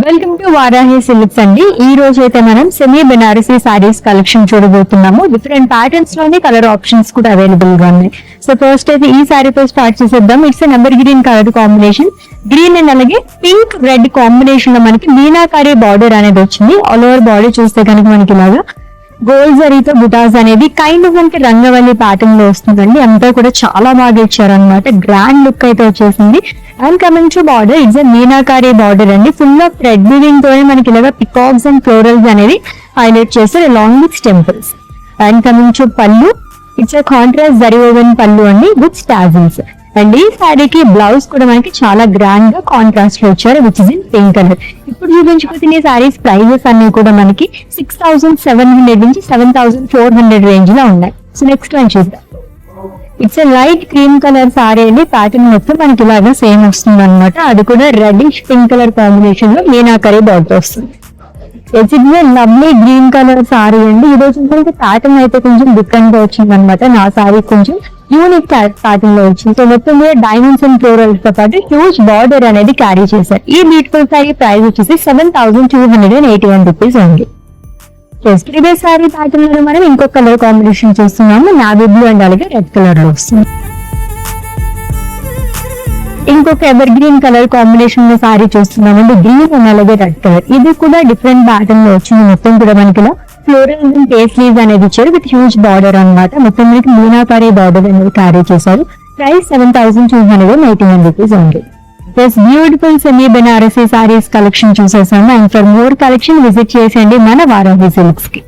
Welcome to Varahi silks అండి. ఈ రోజు అయితే మనం సెమీ బెనారసీ సారీస్ కలెక్షన్ చూడబోతున్నాము. డిఫరెంట్ ప్యాటర్న్స్ లోనే కలర్ ఆప్షన్స్ కూడా అవైలబుల్ గా ఉన్నాయి. సో ఫస్ట్ అయితే ఈ సారీతో స్టార్ట్ చేసేద్దాం. It's number green colour combination, green and అలాగే పింక్ రెడ్ కాంబినేషన్ లో మనకి మీనాకారి బార్డర్ అనేది వచ్చింది. ఆల్ ఓవర్ బాడీ చూస్తే కనుక మనకి ఇలాగా గోల్డ్ జరీతో బుటాస్ అనేది కైండ్ ఆఫ్ మనకి రంగవల్లి ప్యాటర్న్ లో వస్తుందండి. అంతా కూడా చాలా బాగా ఇచ్చారనమాట. గ్రాండ్ లుక్ అయితే వచ్చేసింది. And coming to border, it's meenakari border అండి. ఫుల్ ఆఫ్ థ్రెడ్ వీవింగ్ తోనే మనకి ఇలాగా పికాక్స్ అండ్ ఫ్లోరల్స్ అనేది హైలైట్ చేస్తారు along with temples. And coming to పళ్ళు, ఇట్స్ కాంట్రాస్ట్ జరీ ఓవెన్ పళ్ళు అండి విత్ స్టాజిల్స్. అండ్ ఈ శారీకి బ్లౌజ్ కూడా మనకి చాలా గ్రాండ్ గా కాంట్రాస్ట్ లో వచ్చారు, which is in pink colour. ఇప్పుడు చూపించుకునే శారీస్ ప్రైజెస్ అన్ని కూడా మనకి 6,700 నుంచి 7,400 రేంజ్ లో ఉన్నాయి. సో నెక్స్ట్ వన్ చూద్దాం. It's light cream colour sorry అండి. ప్యాటర్న్ మొత్తం మనకి ఇలాగా సేమ్ వస్తుంది అనమాట. అది కూడా రెడ్డిష్ పింక్ కలర్ కాంబినేషన్ లో మీనాకరీ బార్డర్ వస్తుంది. It's lovely green colour sorry అండి. ఈ రోజు మనకి ప్యాటర్న్ అయితే కొంచెం డిఫరెంట్ గా వచ్చింది అనమాట. నా సారీ కొంచెం యూనిక్ ప్యాటర్న్ లో వచ్చింది. సో మొత్తం మీద డైమండ్స్ అండ్ ఫ్లోరల్స్ తో పాటు హ్యూజ్ బార్డర్ అనేది క్యారీ చేశారు. ఈ బ్యూటిఫుల్ సారీ ప్రైస్ వచ్చేసి 7,281 రూపీస్ ఉంది. ప్రీవియస్ సారీ ప్యాటర్న్ లో మనం ఇంకొక కలర్ కాంబినేషన్ చూస్తున్నాము. నావీ బ్లూ అండ్ అలాగే రెడ్ కలర్ లో వస్తుంది. ఇంకొక ఎవర్ గ్రీన్ కలర్ కాంబినేషన్ లో సారీ చూస్తున్నామండి. గ్రీన్ అండ్ అలాగే రెడ్ కలర్. ఇది కూడా డిఫరెంట్ ప్యాటర్న్ లో వచ్చింది. మొత్తం కూడా మనకి ఫ్లోరల్ అండ్ పేస్లీవ్స్ అనేది ఇచ్చారు విత్ హ్యూజ్ బార్డర్ అనమాట. మొత్తం మనకి మీనాకారి బార్డర్ అనేది క్యారీ చేశారు. ప్రైస్ 7,281 రూపీస్ ఉంది. Plus beautiful semi Banarasi saris collection చూసేసాము. And for more collection visit చేసేయండి మన వారాహి సిల్క్స్ కి.